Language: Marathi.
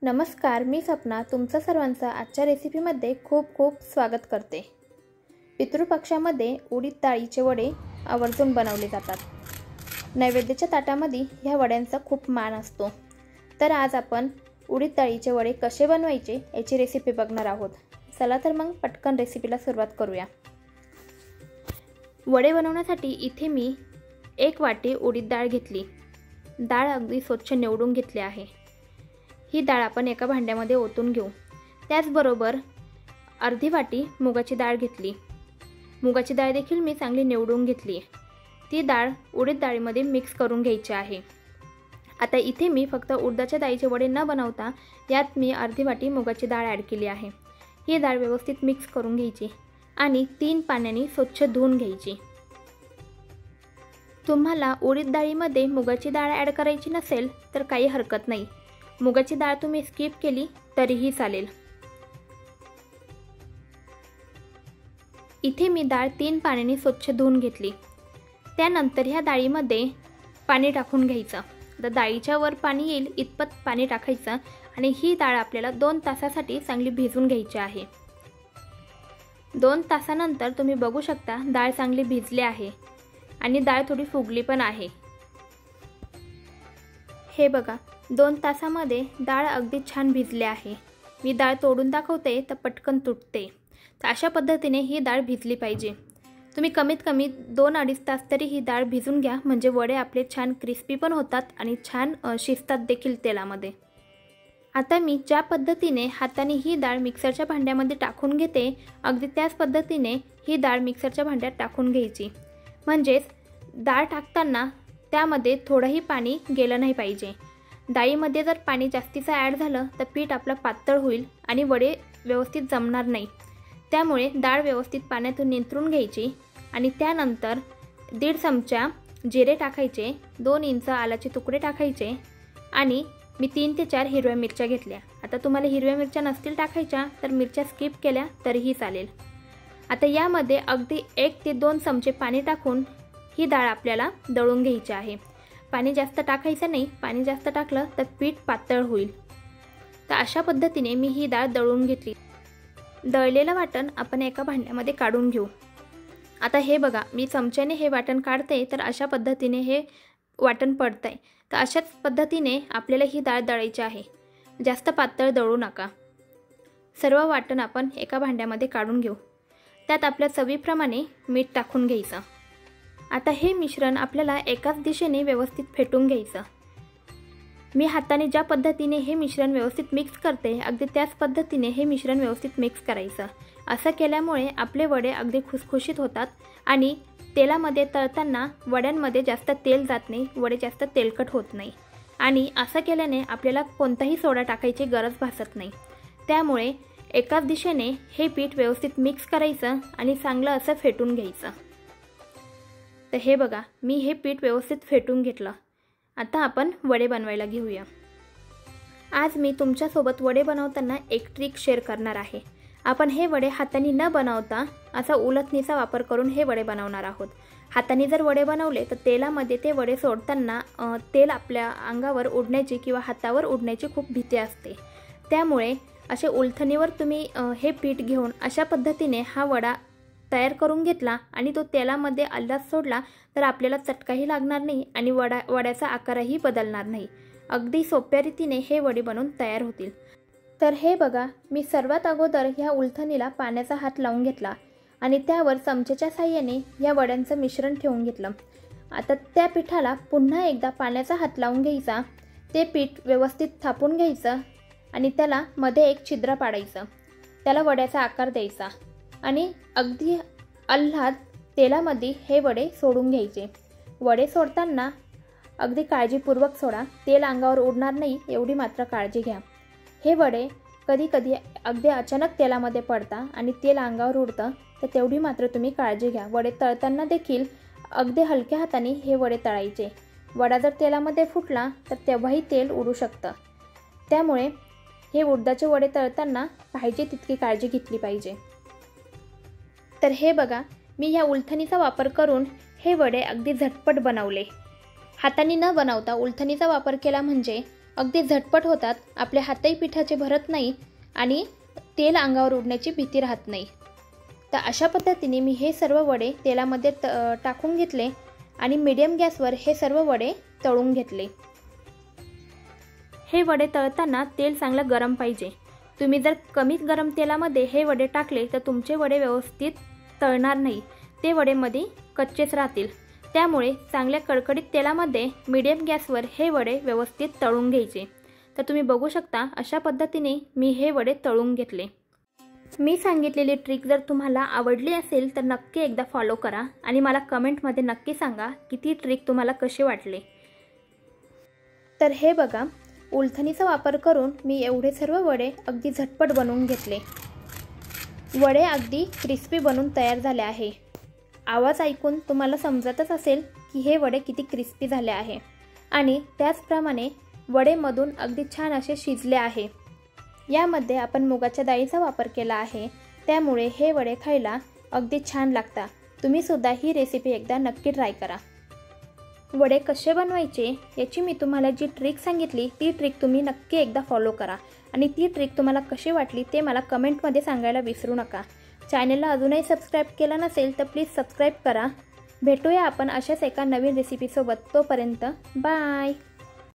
नमस्कार, मी सपना तुमचं सर्वांचं आजच्या रेसिपीमध्ये खूप खूप स्वागत करते। पितृपक्षामध्ये उडीद डाळीचे वडे आवर्जून बनवले जातात। नैवेद्याच्या ताटामध्ये ह्या वड्यांचा खूप मान असतो। तर आज आपण उडीद डाळीचे वडे कसे बनवायचे याची रेसिपी बघणार आहोत। चला तर मग पटकन रेसिपीला सुरुवात करूया। वडे बनवण्यासाठी इथे मी 1 वाटी उडीद डाळ घेतली। डाळ अगदी स्वच्छ निवडून घेतली आहे। ही डाळ आपण एका भांड्यामध्ये ओतून घेऊ। त्याचबरोबर अर्धी वाटी मुगाची डाळ घेतली। मुगाची डाळ देखील मी चांगली निवडून घेतली। ती डाळ उडीद डाळीमध्ये मिक्स करून घ्यायची आहे। आता इथे मी फक्त उडदाच्या डाळीचे वडे न बनवता यात मी अर्धी वाटी मुगाची डाळ ॲड केली आहे। ही डाळ व्यवस्थित मिक्स करून घ्यायची आणि 3 पाण्याने स्वच्छ धुवून घ्यायची। तुम्हाला उडीद डाळीमध्ये मुगाची डाळ ॲड करायची नसेल तर काही हरकत नाही। मुगाची डाळ तुम्ही स्किप केली तरीही चालेल। इथे मी डाळ 3 पाण्याने स्वच्छ धुवून घेतली। त्यानंतर ह्या डाळीमध्ये पाणी टाकून घ्यायचं। तर डाळीच्या वर पाणी येईल इतपत पाणी टाकायचं आणि ही डाळ आपल्याला 2 तासासाठी चांगली भिजवून घ्यायची आहे। 2 तासानंतर तुम्ही बघू शकता डाळ चांगली भिजली आहे आणि डाळ थोडी फुगली पण आहे। हे बघा 2 तासामध्ये डाळ अगदी छान भिजली आहे। मी डाळ तोडून दाखवते तर पटकन तुटते। तर अशा पद्धतीने ही डाळ भिजली पाहिजे। तुम्ही कमीत कमी 2-2.5 तास तरी ही डाळ भिजून घ्या, म्हणजे वडे आपले छान क्रिस्पी पण होतात आणि छान शिजतात देखील तेलामध्ये। आता मी ज्या पद्धतीने हाताने ही डाळ मिक्सरच्या भांड्यामध्ये टाकून घेते, अगदी त्याच पद्धतीने ही डाळ मिक्सरच्या भांड्यात टाकून घ्यायची। म्हणजेच डाळ टाकताना त्यामध्ये थोडंही पाणी गेलं नाही पाहिजे। डाळीमध्ये जर पाणी जास्तीचं ॲड झालं तर पीठ आपलं पातळ होईल आणि वडे व्यवस्थित जमणार नाही। त्यामुळे डाळ व्यवस्थित पाण्यातून निथळून घ्यायची आणि त्यानंतर 1.5 चमचा जिरे टाकायचे, 2 इंच आलाचे तुकडे टाकायचे आणि मी 3 ते 4 हिरव्या मिरच्या घेतल्या। आता तुम्हाला हिरव्या मिरच्या नसतील टाकायच्या तर मिरच्या स्किप केल्या तरीही चालेल। आता यामध्ये अगदी 1 ते 2 चमचे पाणी टाकून ही डाळ आपल्याला दळून घ्यायची आहे। पाणी जास्त टाकायचं नाही, पाणी जास्त टाकलं तर पीठ पातळ होईल। तर अशा पद्धतीने मी ही डाळ दळून घेतली। दळलेलं वाटण आपण एका भांड्यामध्ये काढून घेऊ। आता हे बघा मी चमच्याने हे वाटण काढते तर अशा पद्धतीने हे वाटण पडतंय। तर अशाच पद्धतीने आपल्याला ही डाळ दळायची आहे, जास्त पातळ दळू नका। सर्व वाटण आपण एका भांड्यामध्ये काढून घेऊ। त्यात आपल्या चवीप्रमाणे मीठ टाकून घ्यायचं। आता हे मिश्रण आपल्याला एकाच दिशेने व्यवस्थित फेटून घ्यायचं। मी हाताने ज्या पद्धतीने हे मिश्रण व्यवस्थित मिक्स करते, अगदी त्याच पद्धतीने हे मिश्रण व्यवस्थित मिक्स करायचं। असं केल्यामुळे आपले वडे अगदी खुसखुशीत होतात आणि तेलामध्ये तळताना वड्यांमध्ये जास्त तेल जात नाही, वडे जास्त तेलकट होत नाही आणि असं केल्याने आपल्याला कोणताही सोडा टाकायची गरज भासत नाही। त्यामुळे एकाच दिशेने हे पीठ व्यवस्थित मिक्स करायचं आणि चांगलं असं फेटून घ्यायचं। तर हे बघा मी हे पीठ व्यवस्थित फेटून घेतलं। आता आपण वडे बनवायला घेऊया। आज मी तुमच्यासोबत वडे बनवताना एक ट्रिक शेअर करणार आहे। आपण हे वडे हाताने न बनवता असा उलथणीचा वापर करून हे वडे बनवणार आहोत। हाताने जर वडे बनवले तर तेलामध्ये ते वडे सोडताना तेल आपल्या अंगावर उडण्याची किंवा हातावर उडण्याची खूप भीती असते। त्यामुळे असे उलथणीवर तुम्ही हे पीठ घेऊन अशा पद्धतीने हा वडा तयार करून घेतला आणि तो तेलामध्ये अलगद सोडला तर आपल्याला चटकाही लागणार नाही आणि वड्याचा आकारही बदलणार नाही। अगदी सोप्या रीतीने हे वडे बनवून तयार होतील। तर हे बघा मी सर्वात अगोदर ह्या उलथणीला पाण्याचा हात लावून घेतला आणि त्यावर चमच्याच्या साहाय्याने या वड्यांचं मिश्रण ठेवून घेतलं। आता त्या पिठाला पुन्हा एकदा पाण्याचा हात लावून घ्यायचा, ते पीठ व्यवस्थित थापून घ्यायचं आणि त्याला मध्ये एक छिद्र पाडायचं, त्याला वड्याचा आकार द्यायचा आणि अगदी आल्हाद तेलामध्ये हे वडे सोडून घ्यायचे। वडे सोडताना अगदी काळजीपूर्वक सोडा, तेल अंगावर उडणार नाही एवढी मात्र काळजी घ्या। हे वडे कधी कधी अगदी अचानक तेलामध्ये पडतात आणि तेल अंगावर उडतं, तर तेवढी मात्र तुम्ही काळजी घ्या। वडे तळताना देखील अगदी हलक्या हाताने हे वडे तळायचे। वडा जर तेलामध्ये फुटला तर तेव्हाही तेल उडू शकतं। त्यामुळे हे उडदाचे वडे तळताना पाहिजे तितकी काळजी घेतली पाहिजे। तर हे बघा मी ह्या उलथणीचा वापर करून हे वडे अगदी झटपट बनवले। हाताने न बनवता उलथणीचा वापर केला म्हणजे अगदी झटपट होतात, आपले हातही पिठाचे भरत नाही आणि तेल अंगावर उडण्याची भीती राहत नाही। तर अशा पद्धतीने मी हे सर्व वडे तेलामध्ये टाकून घेतले आणि मीडियम गॅसवर हे सर्व वडे तळून घेतले। हे वडे तळताना तेल चांगलं गरम पाहिजे। तुम्ही जर कमी गरम तेलामध्ये हे वडे टाकले तर तुमचे वडे व्यवस्थित तळणार नाही, ते वडेमध्ये कच्चेच राहतील। त्यामुळे चांगल्या कडकडीत तेलामध्ये मीडियम गॅसवर हे वडे व्यवस्थित तळून घ्यायचे। तर तुम्ही बघू शकता अशा पद्धतीने मी हे वडे तळून घेतले। मी सांगितलेली ट्रिक जर तुम्हाला आवडली असेल तर नक्की एकदा फॉलो करा आणि मला कमेंटमध्ये नक्की सांगा की ती ट्रिक तुम्हाला कशी वाटली। तर हे बघा, उलथणीचा वापर करून मी एवढे सर्व वडे अगदी झटपट बनवून घेतले। वडे अगदी क्रिस्पी बनून तयार झाले आहे। आवाज ऐकून तुम्हाला समजतच असेल की हे वडे किती क्रिस्पी झाले आहे आणि त्याचप्रमाणे वडेमधून अगदी छान असे शिजले आहे। यामध्ये आपण मुगाच्या डाळीचा वापर केला आहे, त्यामुळे हे वडे खायला अगदी छान लागतात। तुम्ही सुद्धा ही रेसिपी एकदा नक्की ट्राय करा। वडे कसे बनवायचे याची मी तुम्हाला जी ट्रिक सांगितली ती ट्रिक तुम्ही नक्की एकदा फॉलो करा आणि ती ट्रिक तुम्हाला कशी वाटली ते मला कमेंटमध्ये सांगायला विसरू नका। चॅनलला अजूनही सबस्क्राईब केलं नसेल तर प्लीज सबस्क्राईब करा। भेटूया आपण अशाच एका नवीन रेसिपीसोबत, तोपर्यंत बाय।